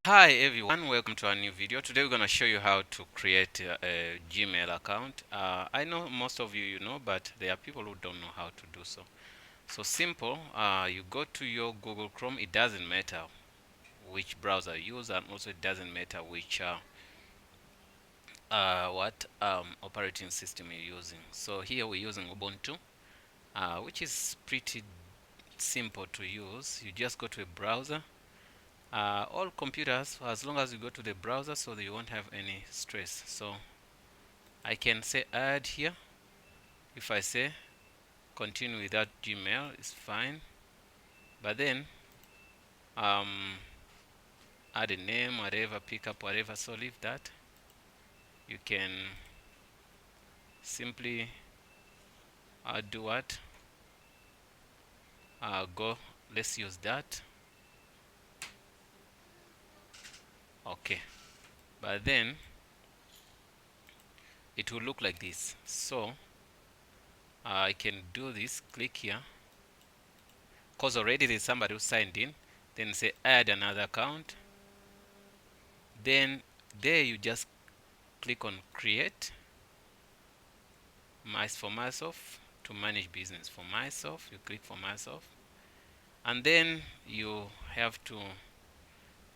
Hi everyone, welcome to our new video. Today we're going to show you how to create a Gmail account. I know most of you know, but there are people who don't know how to do so. So simple, you go to your Google Chrome. It doesn't matter which browser you use, and also it doesn't matter which operating system you're using. So here we're using Ubuntu, which is pretty simple to use. You just go to a browser. All computers, as long as you go to the browser, so that you won't have any stress. So I can say add here. If I say continue without Gmail, it's fine. But then add a name, whatever, pick up whatever. So leave that. You can simply do what? Go. Let's use that. Okay. But then it will look like this. So I can do this. Click here. Because already there's somebody who signed in. Then say add another account. Then there you just click on create for myself to manage business. For myself, you click for myself, and then you have to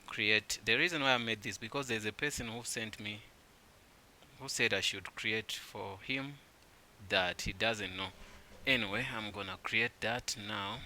create. The reason why I made this, because there's a person who sent me, who said I should create for him that he doesn't know. Anyway, I'm gonna create that now.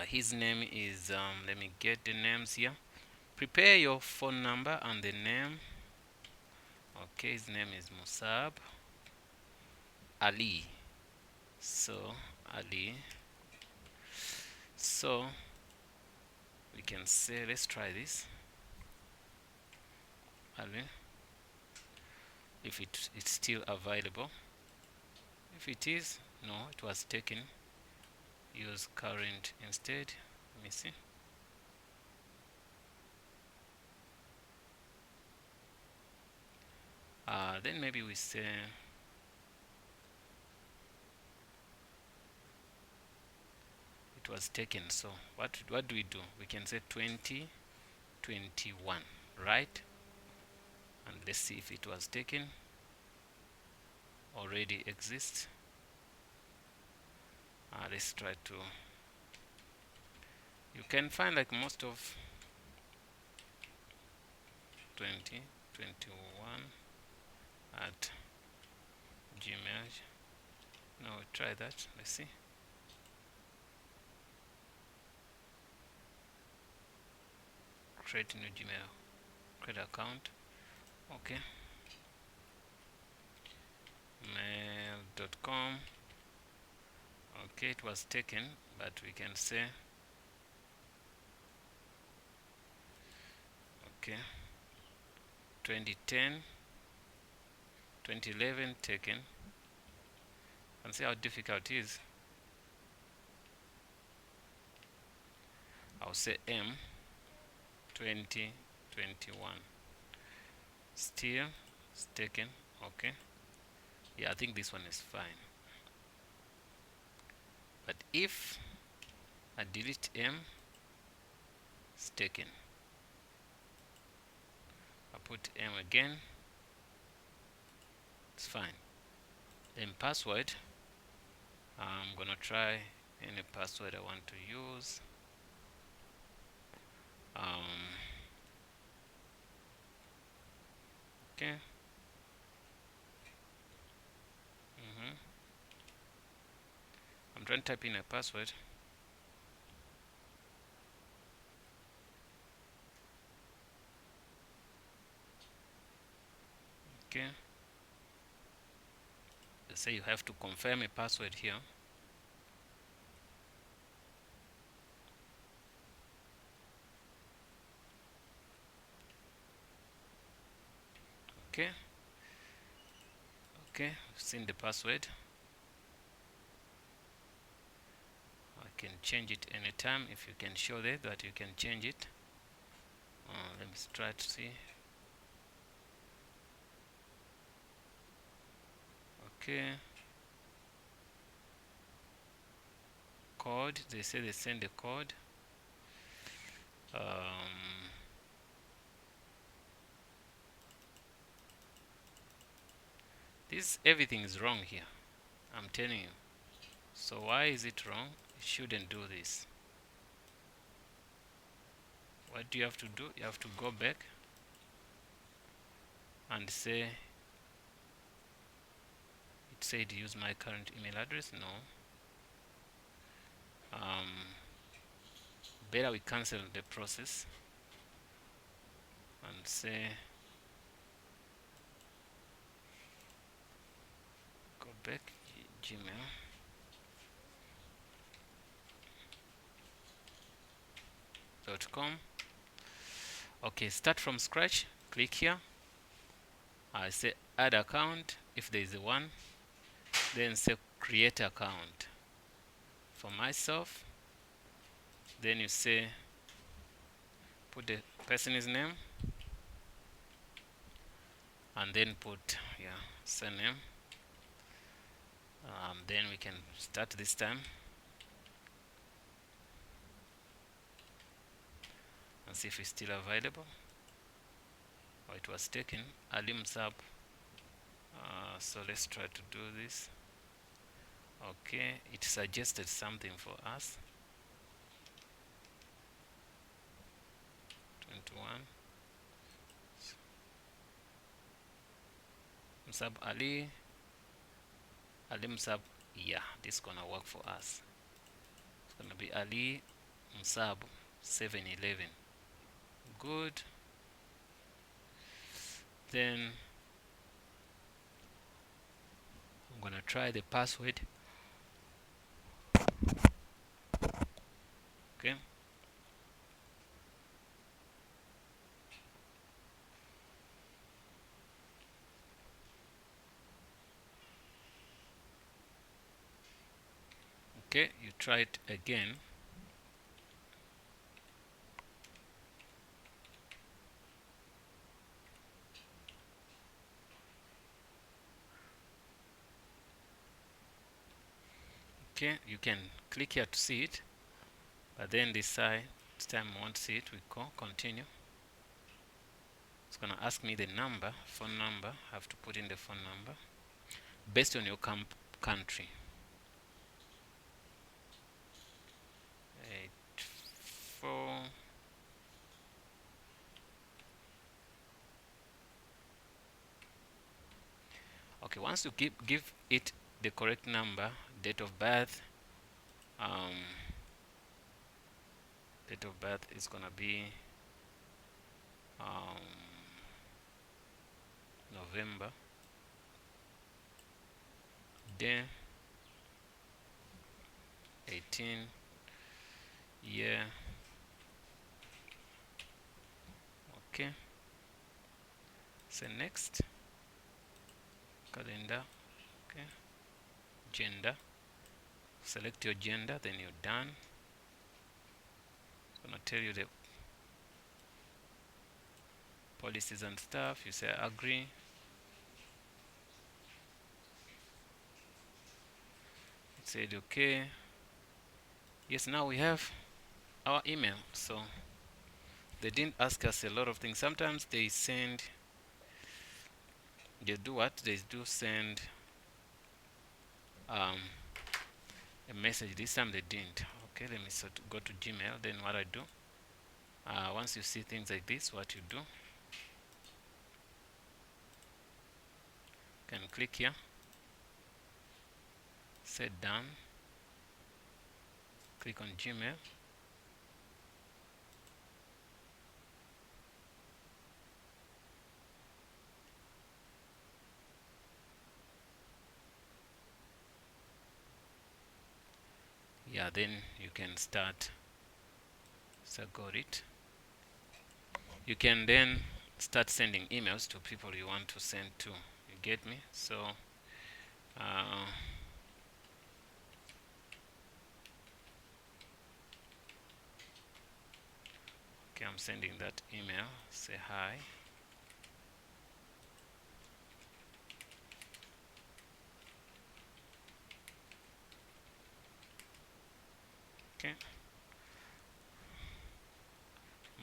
His name is let me get the names here. Prepare your phone number and the name. Okay, his name is Musab Ali. So Ali. So we can say, let's try this. Ali. If it's still available. If it is, no, it was taken. Use current instead. Let me see. Then maybe we say it was taken. So what do we do? We can say 2021, right? And let's see if it was taken. Already exists. Let's try to. You can find like most of 2021 at Gmail. Now try that. Let's see. Create new Gmail. Create account. Okay. Mail.com. Okay, it was taken, but we can say okay. 2010, 2011 taken. And see how difficult it is. I'll say M 2021. Still it's taken. Okay. Yeah, I think this one is fine. But if I delete M, it's taken. I put M again, it's fine. Then password, I'm gonna try any password I want to use. Okay. I'm trying to type in a password. Okay. They say you have to confirm a password here. Okay. Okay, I've seen the password. I can change it anytime. If you can show that you can change it. Let me try to see. Okay. Code. They say they send the code. everything is wrong here. I'm telling you. So why is it wrong? You shouldn't do this. What do you have to do? You have to go back and say, it said use my current email address. No. Better we cancel the process and say, go back, gmail.com. Okay, start from scratch. Click here. I say add account if there is a one. Then say create account for myself. Then you say put the person's name and then put surname. Then we can start this time and see if it's still available. Oh, it was taken. Ali Msab. So let's try to do this. Okay, it suggested something for us. 21. Msab Ali. Ali Msab. Yeah, this is gonna work for us. It's gonna be Ali Msab 711. Good. Then I'm gonna try the password. Okay. Okay, you try it again. Okay, you can click here to see it, but then this time I won't see it. We go continue. It's gonna ask me the number, phone number. I have to put in the phone number based on your country. 84. Okay, once you give it the correct number, date of birth, date of birth is gonna be November. Then 18 year. Okay, so next calendar. Okay, gender, select your gender, then you're done. It's gonna tell you the policies and stuff. You say agree. It said okay. Yes, now we have our email. So they didn't ask us a lot of things. Sometimes they do what? They do send a message. This time they didn't. Okay, let me go to Gmail. Then what I do, once you see things like this, what you do, can click here, say done, click on Gmail. Yeah, then you can start. So got it. You can then start sending emails to people you want to send to. You get me? So okay, I'm sending that email. Say hi. Okay.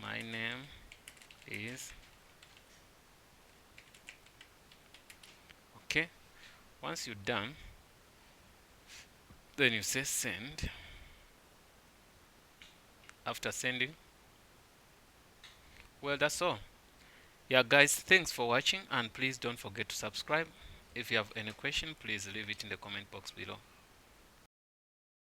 My name is. Okay. Once you're done, then you say send. After sending, well, that's all. Yeah, guys, thanks for watching, and please don't forget to subscribe. If you have any question, please leave it in the comment box below.